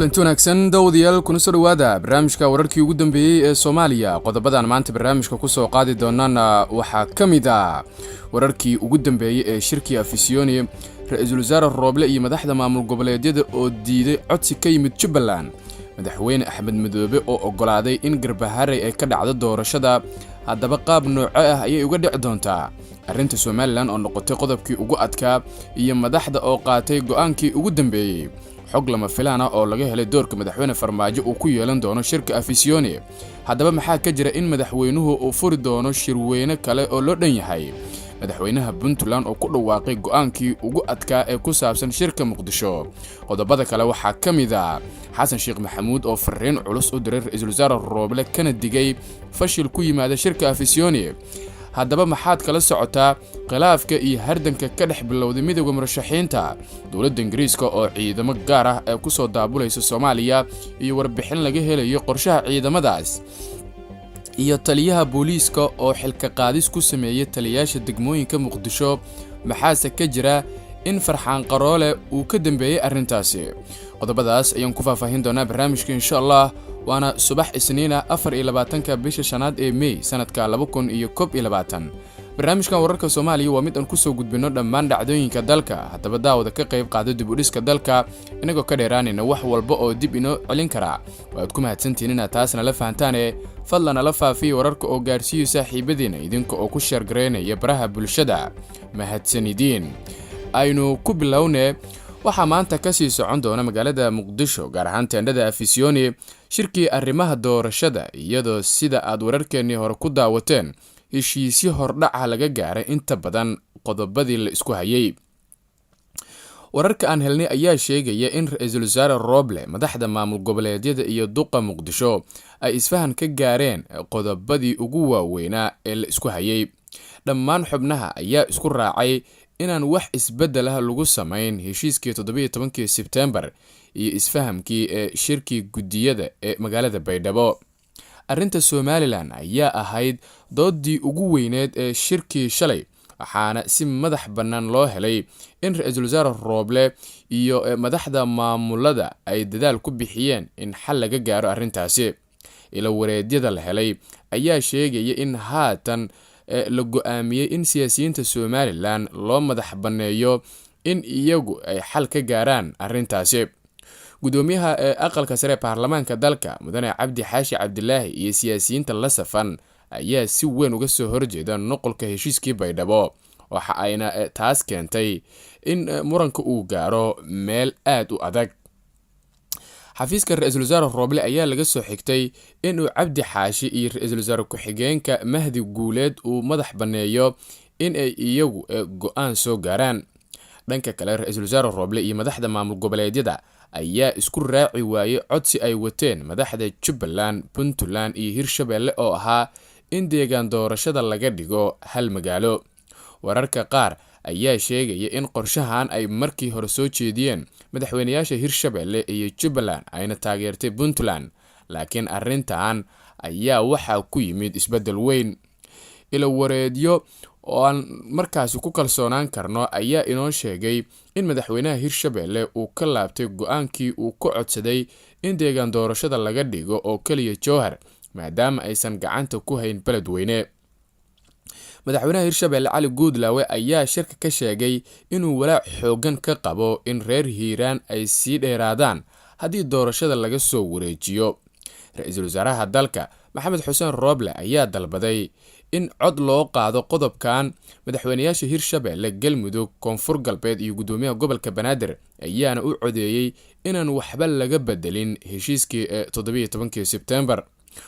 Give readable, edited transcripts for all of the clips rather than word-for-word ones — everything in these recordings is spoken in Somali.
kulanti wanaagsan dawadayaal kuna soo dhawaada barnaamijka wararkii ugu dambeeyay ee Soomaaliya. Qodobadan maanta barnaamijka ku soo qaadi doonana waxaa kamid ah wararkii ugu dambeeyay ee shirkii Afisiyoni, ra'iisul wasaare Rooble iyo madaxda maamul goboleedyada oo diiday codsi ka yimid Jubbaland, madaxweyne Axmed Madoobe oo ogolaaday in Garbaharey ay ka dhacdo doorashada. haddaba qaab nooc ah ayay uga dhici doontaa arrinta Somaliland oo noqotay qodobkii ugu adkaa iyo madaxda oo qaatay go'aankii ugu dambeeyay. xog lama filaan ah oo laga helay doorka madaxweyne Farmaajo uu ku yeelan doono shirka Afisiyoni. haddaba maxaa ka jira in madaxweynuhu uu furi doono shirweyne kale oo loo dhan yahay? madaxweynaha Puntland oo ku dhawaaqay go'aankii ugu adkaa ee ku saabsan shirka Muqdisho. qodobada kale waxaa kamid ah Xasan Sheekh Maxamuud oo fariin culus u diray ra'iisul wasaare Rooble kana digay fashil ku yimaada shirka Afisiyoni. haddaba maxaad kala socotaa khilaafka iyo hardanka ka dhex bilowday midowga murashaxiinta? dowladda Ingiriiska oo ciidamo gaar ah ee ku soo daabulaysa Soomaaliya iyo warbixin laga helayo qorshaha ciidamadaas, iyo taliyaha booliiska oo xilka qaadis ku sameeyay taliyaasha degmooyinka Muqdisho. maxaase ka jira in Farxaan Qaroole uu ka dambeeyay arrintaasi? qodobadaas ayaan ku faahfaahin doonaa barnaamijka insha Allah. waana subax Isniina 24 bisha shanaad ee May sanadka 2021. barnaamijkan wararka Soomaaliya waa mid aan ku soo gudbino dhammaan dhacdooyinka dalka. haddaba daawada ka qayb qaado dib u dhiska dalka inagoo ka dheeraanayna wax walba oo dib inoo celin kara. waad ku mahadsantihiin inaad taasna la fahantaan. fadlan la faafiyo wararka oo gaarsiiyo saaxiibadiina idinka oo ku share gareynaya baraha bulshada. mahadsanidin. aynu ku bilownee waxaa maanta ka sii socon doona magaalada Muqdisho, gaar ahaan teendhada Afisiyoni, shirkii arrimaha doorashada, iyadoo sida aad wararkeennii hore ku daawateen heshiisyo hordhaca laga gaaray inta badan qodobadii la isku hayay. wararka aan helnay ayaa sheegaya in ra'iisul wasaare Rooble, madaxda maamul goboleedyada iyo duqa Muqdisho ay isfahan ka gaareen qodobadii ugu waaweynaa ee la isku hayay. dhammaan xubnaha ayaa isku raacay inaan wax isbedel ah lagu samayn heshiiskii 17 Sebtembar iyo isfahamkii ee shirkii gudiyada ee magaalada Baydhabo. arrinta Somaliland ayaa ahayd doodii ugu weyneed ee shirkii shalay, waxaana si madax bannaan loo helay in ra'iisul wasaare Rooble iyo madaxda maamulada ay dadaal ku bixiyeen in xal laga gaaro arrintaasi. ila wareedyada la helay ayaa sheegaya in haatan la go'aamiyay in siyaasiyiinta Somaliland loo madax banneeyo in iyagu ay xal ka gaaraan arrintaasi. gudoomiyaha aqalka sare baarlamaanka dalka mudane Cabdi Xaashi Cabdilaahi iyo siyaasiyiinta la safan ayaa si weyn uga soo horjeeda nuqulka heshiiskii Baydhabo, waxa ayna taas keentay in muranka uu gaaro meel aad u adag. xafiiska ra'iisul wasaare Rooble ayaa laga soo xigtay in uu Cabdi Xaashi iyo ra'iisul wasaare ku-xigeenka Mahdi Guuleed uu madax banneeyo in ay iyagu go'aan soo gaaraan. dhanka kale ra'iisul wasaare Rooble iyo madaxda maamul goboleedyada ayaa isku raaci waayay codsi ay wateen madaxda Jubbaland, Puntland iyo Hirshabelle oo ahaa in deegaan doorashada laga dhigo hal magaalo. wararka qaar ayaa sheegaya in qorshahan ay markii hore soo jeediyeen madaxweynayaasha Hirshabelle iyo Jubbaland ayna taageertay Puntland, laakiin arrintan ayaa waxaa ku yimid isbedel weyn. ila wareedyo oo aan markaasi ku kalsoonaan karno ayaa inoo sheegay in madaxweynaha Hirshabelle uu ka laabtay go'aankii uu ku codsaday in deegaan doorashada laga dhigo oo kaliya Jowhar, maadaama aysan gacanta ku hayn beledweyne. madaxweynaha Hirshabelle Cali Guudlaawe ayaa shirka ka sheegay inuu walaac xoogan ka qabo in reer Hiiraan ay sii dheeraadaan haddii doorashada laga soo wareejiyo. ra'iisul wasaaraha dalka Maxamed Xuseen Rooble ayaa dalbaday in cod loo qaado qodobkan. madaxweynayaasha Hirshabelle, Galmudug, Koonfur Galbeed iyo gudoomiyaha gobolka Banaadir ayaana u codeeyay inaan waxba laga bedelin heshiiskii 17 Sebtembar.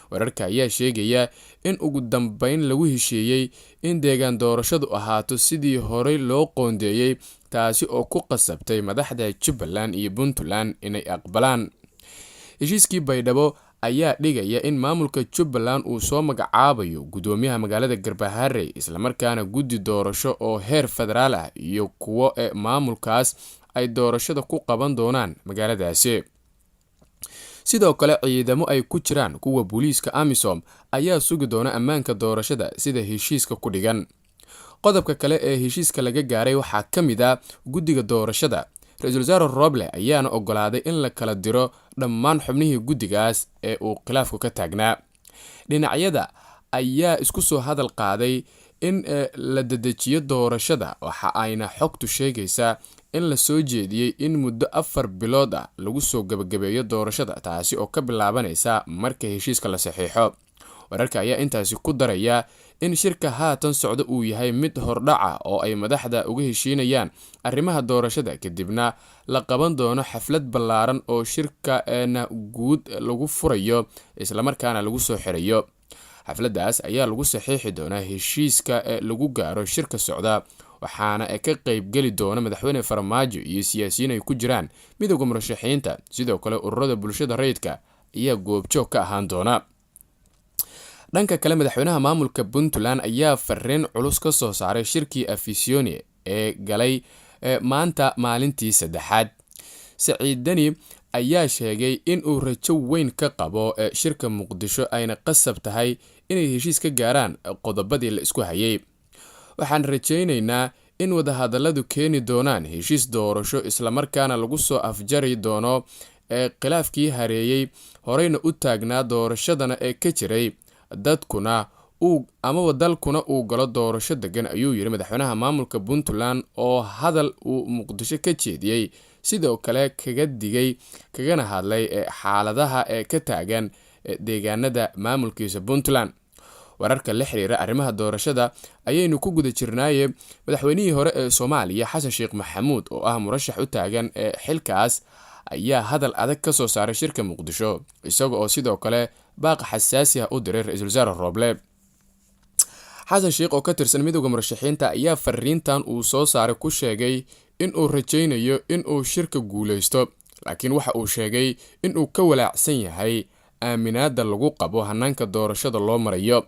wararka ayaa sheegaya in ugu dambeyn lagu heshiiyey in deegaan doorashadu ahaato sidii horey loo qoondeeyay, taasi oo ku qasabtay madaxda Jubbaland iyo Puntland inay aqbalaan. heshiiskii Baydhabo ayaa dhigaya in maamulka Jubbaland uu soo magacaabayo gudoomiyaha magaalada Garbaharey, isla markaana guddi doorasho oo heer federaal ah iyo kuwo maamulkaas ay doorashada ku qaban doonaan magaaladaasi. sidoo kale ciidamo ay ku jiraan kuwa booliiska AMISOM ayaa sugi doona ammaanka doorashada sida heshiiska ku dhigan. qodobka kale ee heshiiska laga gaaray waxaa kamid ah guddiga doorashada. ra-iisul wasaare Roble ayaana ogolaaday in la kala diro dhammaan xubnihii guddigaas ee uu khilaafku ka taagnaa. dhinacyada ayaa isku soo hadal qaaday in la dedejiyo doorashada, waxa ayna xogtu sheegaysaa in la soo jeediyey in muddo 4 bilood ah lagu soo gabagabeeyo doorashada, taasi oo ka bilaabanaysa marka heshiiska la saxiixo. wararka ayaa intaasi ku daraya in shirka haatan socda uu yahay mid hordhaca oo ay madaxda uga heshiinayaan arrimaha doorashada, kadibna la qaban doono xaflad ballaaran oo shirka guud lagu furayo islamarkaana lagu soo xirayo. xafladaas ayaa lagu saxiixi doonaa heshiiska lagu gaaro shirka socda, waxaana ka qayb geli doona madaxweyne Farmaajo iyo siyaasiyiin ay ku jiraan midowga murashaxiinta. sidoo kale ururada bulshada rayidka ayaa goobjoog ka ahaan doona. dhanka kale, madaxweynaha maamulka Puntland ayaa fariin culus ka soo saaray shirkii Afisyooni ee galay maanta maalintii 3aad. Saciid Dani ayaa sheegay in uu rajo weyn ka qabo shirka Muqdisho ayna qasab tahay inay heshiis ka gaaraan qodobadii la isku hayay. waxaan rajaynaynaa in wadahadalladu keeni doonaan heshiis doorasho islamarkaana lagu soo afjari doono khilaafkii hareeyay horeyna u taagnaa doorashadana ee ka jiray dalkuna uu galo doorasho degan, ayuu yiri madaxweynaha maamulka Puntland oo hadal uu Muqdisho ka jeediyey, sidoo kale kaga digay kagana hadlay xaaladaha ka taagan deegaanada maamulkiisa Puntland. wararka la xiriira arrimaha doorashada ayaynu ku guda jirnaaye madaxweynihii hore ee Soomaaliya Xasan Sheekh Maxamuud oo ah murashax u taagan xilkaas ayaa hadal adag ka soo saaray shirka Muqdisho, isaga oo sidoo kale baaq xasaasi ah u diray ra-iisul wasaare Roble. Xasan Sheekh oo ka tirsan midowga murashaxiinta ayaa fariintan uu soo saaray ku sheegay in uu rajaynayo in uu shirka guuleysto, laakiin waxa uu sheegay in uu ka walaacsan yahay aaminaada lagu qabo hanaanka doorashada loo marayo.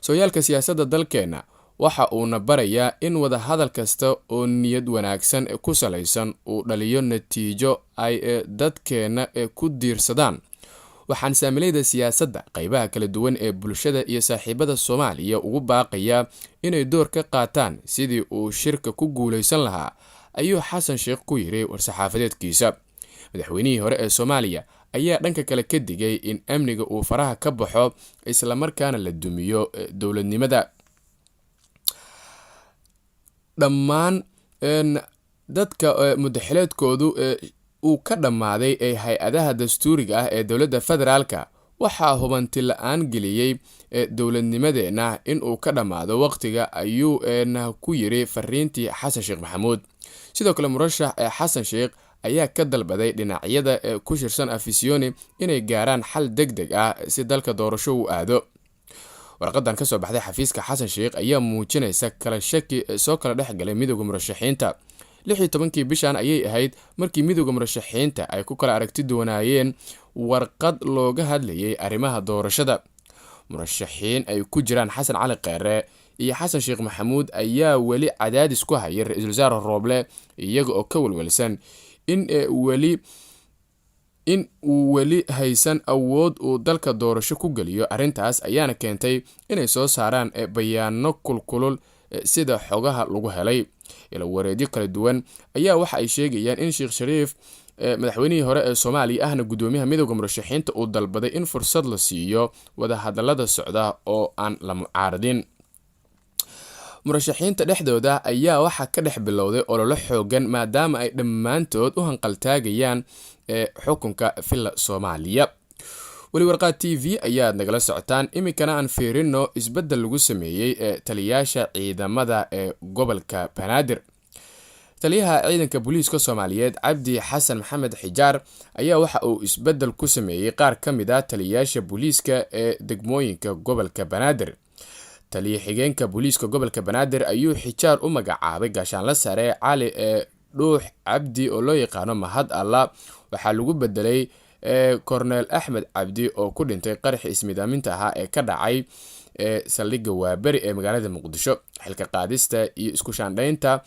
sooyaalka siyaasadda dalkeena waxa uuna barayaa in wada hadal kasta oo niyad wanaagsan ku salaysan uu dhaliyo natiijo ay dadkeena ku diirsadaan. waxaan saamilayda siyaasadda qaybaha kala duwan ee bulshada iyo saaxiibada Soomaaliya ugu baaqaya inay door ka qaataan sidii uu shirka ku guuleysan lahaa, ayuu Xasan Sheekh ku yiri war-saxaafadeedkiisa. madaxweynihii hore ee Soomaaliya ayaa dhanka kale ka digay in amniga uu faraha ka baxo islamarkaana la dumiyo dowladnimada. dhammaan dadka mudaxileedkoodu uu ka dhammaaday ee hay-adaha dastuuriga ah ee dowladda federaalka waxaa hubanti la-aan geliyey dowladnimadeena in uu ka dhammaado waqtiga, ayuu ku yiri fariintii Xasan Sheekh Maxamuud. sidoo kale murashax Xasan Sheekh ayaa ka dalbaday dhinacyada ku shirsan Afisyooni inay gaaraan xal degdeg ah si dalka doorasho u aado. warqadan ka soo baxday xafiiska Xasan Sheekh ayaa muujinaysa kala shaki soo kala dhexgalay midowga murashaxiinta. 16 bishan ayay ahayd markii midowga murashaxiinta ay ku kala aragti doonaayeen warqad looga hadlayay arrimaha doorashada. murashaxiin ay ku jiraan Xasan Cali Kheyre iyo Xasan Sheekh Maxamuud ayaa weli cadaadis ku hayay ra-iisul wasaare Roble, iyaga oo ka walwalsan in uu weli haysan awood uu dalka doorasho ku geliyo. arrintaas ayaana keentay inay soo saaraan bayaano kulkulul sida xogaha lagu helay. ila wareedyo kala duwan ayaa waxa ay sheegayaan in Sheekh Shariif madaxweynihii hore ee Soomaaliya ahna gudoomiyaha midowga murashaxiinta uu dalbaday in fursad la siiyo wada hadallada socda oo aan la mucaaradin. murashaxiinta dhexdooda ayaa waxa ka dhex bilowday olole xoogan maadaama ay dhammaantood u hanqaltaagayaan xukunka filla Soomaaliya. weli warqad TV ayaad nagala socotaan. iminkana aan fiirino isbedel lagu sameeyay taliyaasha ciidamada ee gobolka Banaadir. taliyaha ciidanka booliiska Soomaaliyeed Cabdi Xasan Maxamed Xijaar ayaa waxa uu isbedel ku sameeyay qaar ka mid ah taliyaasha booliiska ee degmooyinka gobolka Banaadir. taliye xigeenka booliiska gobolka Banaadir ayuu Xijaar u magacaabay gaashaanle sare Cali Dhuux Cabdi oo loo yaqaano Mahad Allah. waxaa lagu bedelay Cornel Axmed Cabdi oo ku dhintay qarax ismidaaminta ahaa ee ka dhacay saldhigga Waaberi ee magaalada Muqdisho. xilka qaadista iyo isku shaandhaynta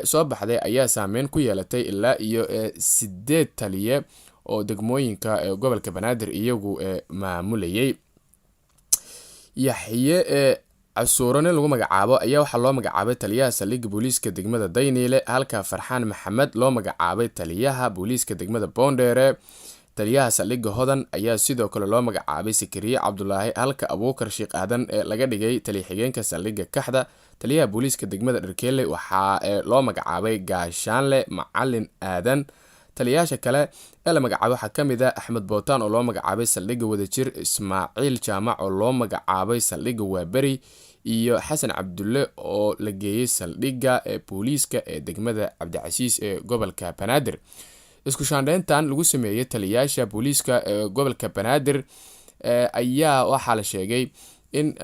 soo baxday ayaa saameyn ku yeelatay ilaa iyo 8 taliye oo degmooyinka gobolka Banaadir iyagu maamulayay. Yaxye casuurane lagu magacaabo ayaa waxaa loo magacaabay taliyaha saldhigga booliiska degmada Dayniile, halka Farxaan Maxamed loo magacaabay taliyaha booliiska degmada Boondheere. taliyaha saldhigga Hodan ayaa sidoo kale loo magacaabay Sikriye Cabdulaahi, halka Abuukar Sheekh Aadan ee laga dhigay taliya xigeenka saldhigga Kaxda. taliyaha booliiska degmada Dharkeelle waxaa loo magacaabay Gaashaanle Macalin Aadan. taliyaasha kale ee la magacaabay waxaa ka mid ah Axmed Bootaan oo loo magacaabay saldhigga Wadajir, Ismaaciil Jaamac oo loo magacaabay saldhigga Waaberi, iyo Xasan Cabdulle oo la geeyay saldhigga booliiska ee degmada Cabdicasiis ee gobolka Banaadir. isku shaandheyntan lagu sameeyay taliyaasha booliiska ee gobolka Banaadir ayaa waxaa la sheegay in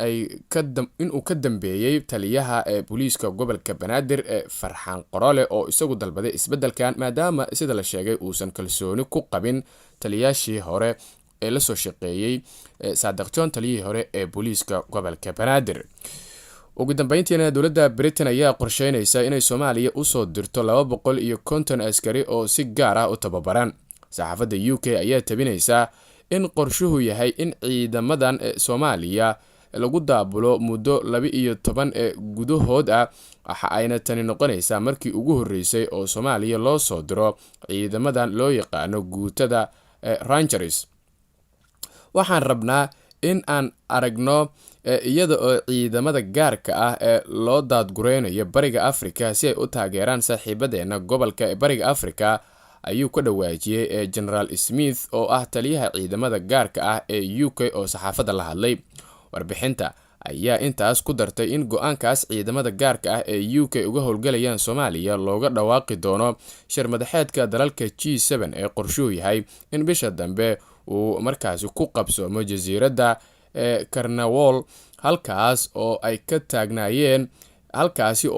uu ka dambeeyay taliyaha booliiska gobolka Banaadir Farxaan Qorole oo isagu dalbaday isbedelkan maadaama sida la sheegay uusan kalsooni ku qabin taliyaashii hore ee la soo shaqeeyay Saadiq John taliyihii hore ee booliiska gobolka Banaadir. ugu dambeyntiina dowladda Britain ayaa qorsheynaysa inay Soomaaliya u soo dirto 250 askari oo si gaar ah u tababaran. saxaafadda UK ayaa tabinaysa in qorshuhu yahay in ciidamadan Soomaaliya lagu daabulo muddo 12 gudahood ah. waxa ayna tani noqonaysaa markii ugu horeysay oo Soomaaliya loo soo diro ciidamadan loo yaqaano guutada Rangers. waxaan rabnaa in aan aragno iyada oo ciidamada gaarka ah ee loo daadgureynayo bariga Afrika si ay u taageeraan saaxiibadeena gobolka ee bariga Afrika, ayuu ka dhawaajiyay General Smith oo ah taliyaha ciidamada gaarka ah ee UK oo saxaafadda la hadlay. warbixinta ayaa intaas ku dartay in go'aankaas ciidamada gaarka ah ee UK uga howlgalayaan Soomaaliya looga dhawaaqi doono shir madaxeedka dalalka G7 ee qorshuhu yahay in bisha dambe uu markaasi ku qabsoomo jasiiradda Cornwall, halkaasi oo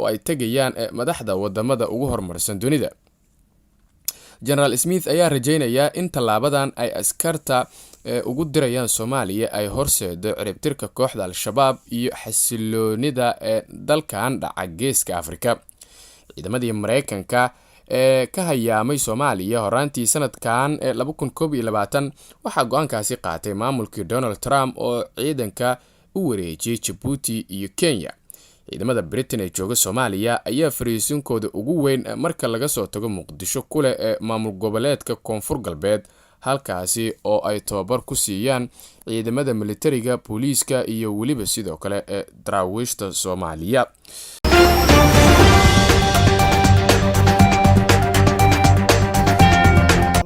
ay tagayaan madaxda wadamada ugu horumarsan dunida. General Smith ayaa rajeynaya in tallaabadan ay askarta ugu dirayaan Soomaaliya ay horseedo ciribtirka kooxda Al-Shabaab iyo xasiloonida dalkan dhaca geeska Afrika. ciidamadii Mareykanka ka hayaamay Soomaaliya horaantii sanadkan 2021 waxaa go'aankaasi qaatay maamulkii Donald Trump oo ciidanka u wareejiyay Djibouti iyo Kenya. ciidamada Britain ee jooga Soomaaliya ayaa fariisinkooda ugu weyn marka laga soo tago Muqdisho kule ee maamul goboleedka Koonfur Galbeed, halkaasi oo ay tababar ku siiyaan ciidamada militariga, booliiska iyo weliba sidoo kale daraawiishta Soomaaliya.